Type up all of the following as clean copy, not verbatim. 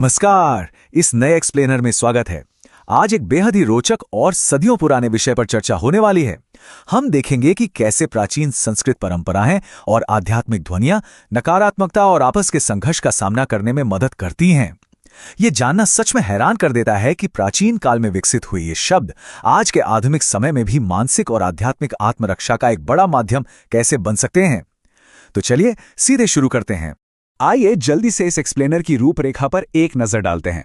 नमस्कार। इस नए एक्सप्लेनर में स्वागत है। आज एक बेहद ही रोचक और सदियों पुराने विषय पर चर्चा होने वाली है। हम देखेंगे कि कैसे प्राचीन संस्कृत परंपराएं और आध्यात्मिक ध्वनियां नकारात्मकता और आपस के संघर्ष का सामना करने में मदद करती हैं। ये जानना सच में हैरान कर देता है कि प्राचीन काल में विकसित हुए ये शब्द आज के आधुनिक समय में भी मानसिक और आध्यात्मिक आत्मरक्षा का एक बड़ा माध्यम कैसे बन सकते हैं। तो चलिए सीधे शुरू करते हैं। आइए जल्दी से इस एक्सप्लेनर की रूपरेखा पर एक नजर डालते हैं।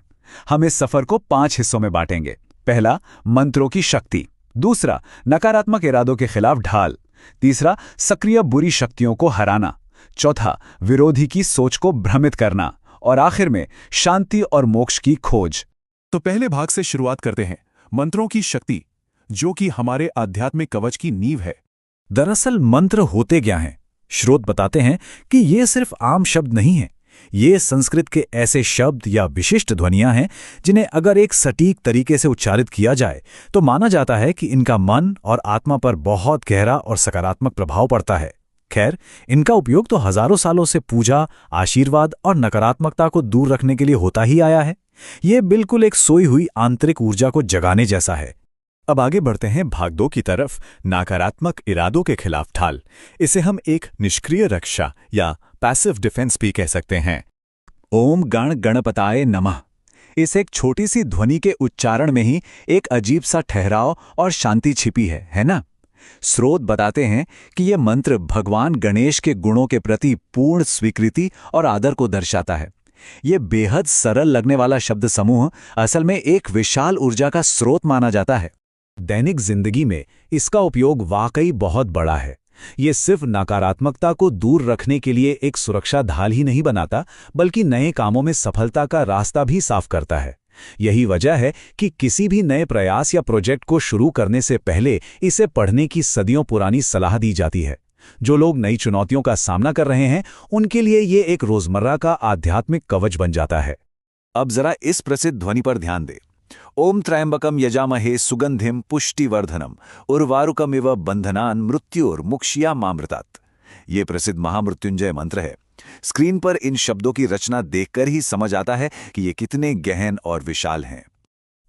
हम इस सफर को 5 हिस्सों में बांटेंगे। पहला, मंत्रों की शक्ति। दूसरा, नकारात्मक इरादों के खिलाफ ढाल। तीसरा, सक्रिय बुरी शक्तियों को हराना। चौथा, विरोधी की सोच को भ्रमित करना। और आखिर में शांति और मोक्ष की खोज। तो पहले भाग से शुरुआत करते हैं, मंत्रों की शक्ति, जो कि हमारे आध्यात्मिक कवच की नींव है। दरअसल मंत्र होते क्या हैं? स्रोत बताते हैं कि ये सिर्फ आम शब्द नहीं हैं। ये संस्कृत के ऐसे शब्द या विशिष्ट ध्वनियां हैं जिन्हें अगर एक सटीक तरीके से उच्चारित किया जाए तो माना जाता है कि इनका मन और आत्मा पर बहुत गहरा और सकारात्मक प्रभाव पड़ता है। खैर, इनका उपयोग तो हजारों सालों से पूजा, आशीर्वाद और नकारात्मकता को दूर रखने के लिए होता ही आया है। ये बिल्कुल एक सोई हुई आंतरिक ऊर्जा को जगाने जैसा है। अब आगे बढ़ते हैं भाग 2 की तरफ, नकारात्मक इरादों के खिलाफ ढाल। इसे हम एक निष्क्रिय रक्षा या पैसिव डिफेंस भी कह सकते हैं। ओम गण गणपताय नमः। इस एक छोटी सी ध्वनि के उच्चारण में ही एक अजीब सा ठहराव और शांति छिपी है ना? स्रोत बताते हैं कि यह मंत्र भगवान गणेश के गुणों के प्रति पूर्ण स्वीकृति और आदर को दर्शाता है। ये बेहद सरल लगने वाला शब्द समूह असल में एक विशाल ऊर्जा का स्रोत माना जाता है। दैनिक जिंदगी में इसका उपयोग वाकई बहुत बड़ा है। ये सिर्फ नकारात्मकता को दूर रखने के लिए एक सुरक्षा ढाल ही नहीं बनाता, बल्कि नए कामों में सफलता का रास्ता भी साफ करता है। यही वजह है कि किसी भी नए प्रयास या प्रोजेक्ट को शुरू करने से पहले इसे पढ़ने की सदियों पुरानी सलाह दी जाती है। जो लोग नई चुनौतियों का सामना कर रहे हैं, उनके लिए ये एक रोजमर्रा का आध्यात्मिक कवच बन जाता है। अब जरा इस प्रसिद्ध ध्वनि पर ध्यान दें। ओम त्र्यंबकम यजामहे सुगंधिम पुष्टिवर्धनम उर्वारुकमिव बंधनान मृत्युर्मुक्षीयमामृतात्। ये प्रसिद्ध महामृत्युंजय मंत्र है। स्क्रीन पर इन शब्दों की रचना देखकर ही समझ आता है कि ये कितने गहन और विशाल हैं।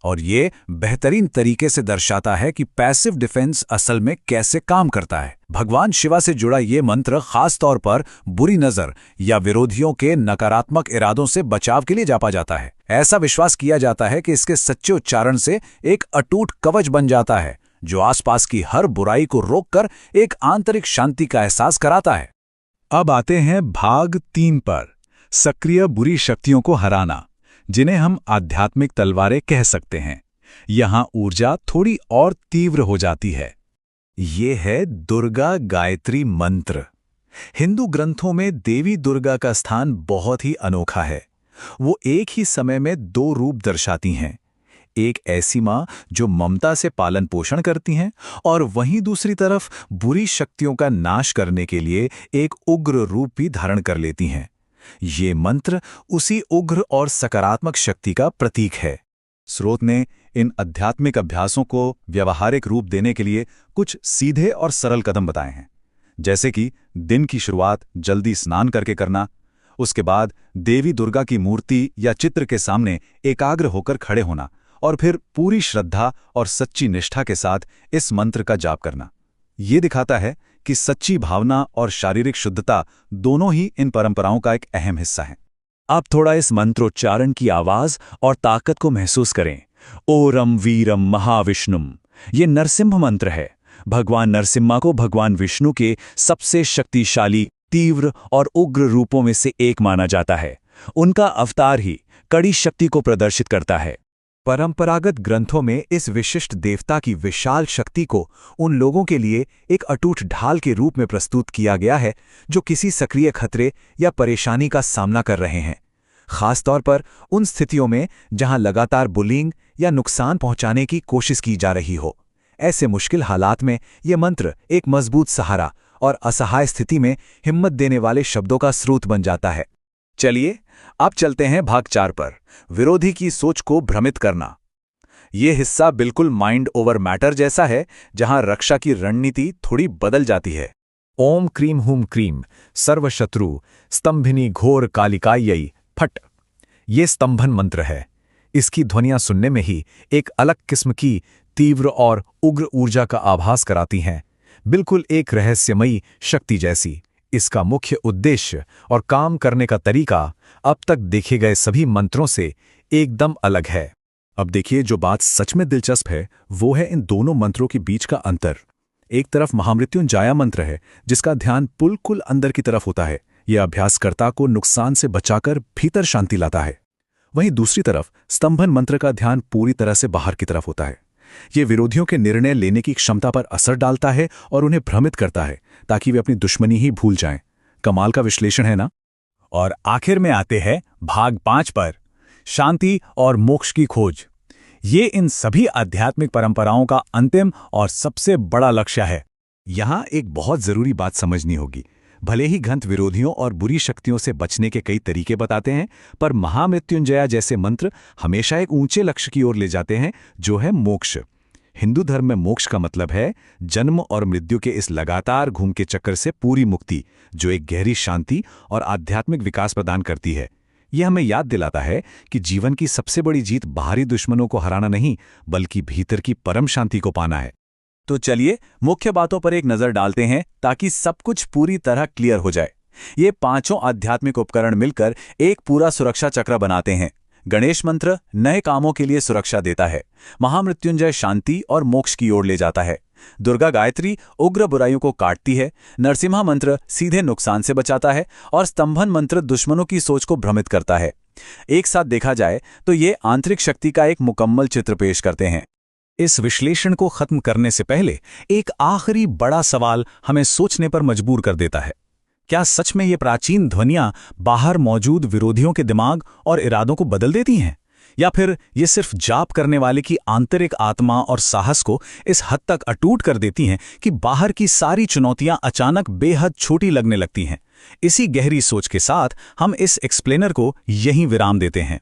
और ये बेहतरीन तरीके से दर्शाता है कि पैसिव डिफेंस असल में कैसे काम करता है। भगवान शिवा से जुड़ा ये मंत्र खास तौर पर बुरी नजर या विरोधियों के नकारात्मक इरादों से बचाव के लिए जापा जाता है। ऐसा विश्वास किया जाता है कि इसके सच्चे उच्चारण से एक अटूट कवच बन जाता है, जो आसपास की हर बुराई को रोककर एक आंतरिक शांति का एहसास कराता है। अब आते हैं भाग 3 पर, सक्रिय बुरी शक्तियों को हराना, जिन्हें हम आध्यात्मिक तलवारें कह सकते हैं। यहां ऊर्जा थोड़ी और तीव्र हो जाती है। ये है दुर्गा गायत्री मंत्र। हिंदू ग्रंथों में देवी दुर्गा का स्थान बहुत ही अनोखा है। वो एक ही समय में 2 रूप दर्शाती हैं। एक ऐसी मां जो ममता से पालन पोषण करती हैं, और वहीं दूसरी तरफ बुरी शक्तियों का नाश करने के लिए एक उग्र रूप भी धारण कर लेती हैं। ये मंत्र उसी उग्र और सकारात्मक शक्ति का प्रतीक है। स्रोत ने इन आध्यात्मिक अभ्यासों को व्यवहारिक रूप देने के लिए कुछ सीधे और सरल कदम बताए हैं, जैसे कि दिन की शुरुआत जल्दी स्नान करके करना, उसके बाद देवी दुर्गा की मूर्ति या चित्र के सामने एकाग्र होकर खड़े होना, और फिर पूरी श्रद्धा और सच्ची निष्ठा के साथ इस मंत्र का जाप करना। ये दिखाता है कि सच्ची भावना और शारीरिक शुद्धता दोनों ही इन परंपराओं का एक अहम हिस्सा है। आप थोड़ा इस मंत्रोच्चारण की आवाज और ताकत को महसूस करें। ओरम वीरम महाविष्णुम। ये नरसिम्हा मंत्र है। भगवान नरसिम्हा को भगवान विष्णु के सबसे शक्तिशाली, तीव्र और उग्र रूपों में से एक माना जाता है। उनका अवतार ही कड़ी शक्ति को प्रदर्शित करता है। परंपरागत ग्रंथों में इस विशिष्ट देवता की विशाल शक्ति को उन लोगों के लिए एक अटूट ढाल के रूप में प्रस्तुत किया गया है जो किसी सक्रिय खतरे या परेशानी का सामना कर रहे हैं, खासतौर पर उन स्थितियों में जहां लगातार बुलिंग या नुकसान पहुंचाने की कोशिश की जा रही हो। ऐसे मुश्किल हालात में ये मंत्र एक मजबूत सहारा और असहाय स्थिति में हिम्मत देने वाले शब्दों का स्रोत बन जाता है। चलिए अब चलते हैं भाग 4 पर, विरोधी की सोच को भ्रमित करना। ये हिस्सा बिल्कुल माइंड ओवर मैटर जैसा है, जहां रक्षा की रणनीति थोड़ी बदल जाती है। ओम क्रीम हुम क्रीम सर्वशत्रु स्तंभिनी घोर कालिकायै फट। ये स्तंभन मंत्र है। इसकी ध्वनियां सुनने में ही एक अलग किस्म की तीव्र और उग्र ऊर्जा का आभास कराती हैं, बिल्कुल एक रहस्यमयी शक्ति जैसी। इसका मुख्य उद्देश्य और काम करने का तरीका अब तक देखे गए सभी मंत्रों से एकदम अलग है। अब देखिए, जो बात सच में दिलचस्प है वो है इन दोनों मंत्रों के बीच का अंतर। एक तरफ महामृत्युंजया मंत्र है जिसका ध्यान बिल्कुल अंदर की तरफ होता है। यह अभ्यासकर्ता को नुकसान से बचाकर भीतर शांति लाता है। वहीं दूसरी तरफ स्तंभन मंत्र का ध्यान पूरी तरह से बाहर की तरफ होता है। ये विरोधियों के निर्णय लेने की क्षमता पर असर डालता है और उन्हें भ्रमित करता है ताकि वे अपनी दुश्मनी ही भूल जाएं। कमाल का विश्लेषण है ना। और आखिर में आते हैं भाग 5 पर, शांति और मोक्ष की खोज। ये इन सभी आध्यात्मिक परंपराओं का अंतिम और सबसे बड़ा लक्ष्य है। यहां एक बहुत जरूरी बात समझनी होगी। भले ही ग्रंथ विरोधियों और बुरी शक्तियों से बचने के कई तरीके बताते हैं, पर महामृत्युंजया जैसे मंत्र हमेशा एक ऊंचे लक्ष्य की ओर ले जाते हैं, जो है मोक्ष। हिंदू धर्म में मोक्ष का मतलब है जन्म और मृत्यु के इस लगातार घूम के चक्कर से पूरी मुक्ति, जो एक गहरी शांति और आध्यात्मिक विकास प्रदान करती है। यह हमें याद दिलाता है कि जीवन की सबसे बड़ी जीत बाहरी दुश्मनों को हराना नहीं, बल्कि भीतर की परम शांति को पाना है। तो चलिए मुख्य बातों पर एक नजर डालते हैं ताकि सब कुछ पूरी तरह क्लियर हो जाए। ये पांचों आध्यात्मिक उपकरण मिलकर एक पूरा सुरक्षा चक्र बनाते हैं। गणेश मंत्र नए कामों के लिए सुरक्षा देता है। महामृत्युंजय शांति और मोक्ष की ओर ले जाता है। दुर्गा गायत्री उग्र बुराइयों को काटती है। नरसिम्हा मंत्र सीधे नुकसान से बचाता है और स्तंभन मंत्र दुश्मनों की सोच को भ्रमित करता है। एक साथ देखा जाए तो ये आंतरिक शक्ति का एक मुकम्मल चित्र पेश करते हैं। इस विश्लेषण को खत्म करने से पहले एक आखिरी बड़ा सवाल हमें सोचने पर मजबूर कर देता है। क्या सच में ये प्राचीन ध्वनियां बाहर मौजूद विरोधियों के दिमाग और इरादों को बदल देती हैं, या फिर ये सिर्फ जाप करने वाले की आंतरिक आत्मा और साहस को इस हद तक अटूट कर देती हैं कि बाहर की सारी चुनौतियां अचानक बेहद छोटी लगने लगती हैं? इसी गहरी सोच के साथ हम इस एक्सप्लेनर को यहीं विराम देते हैं।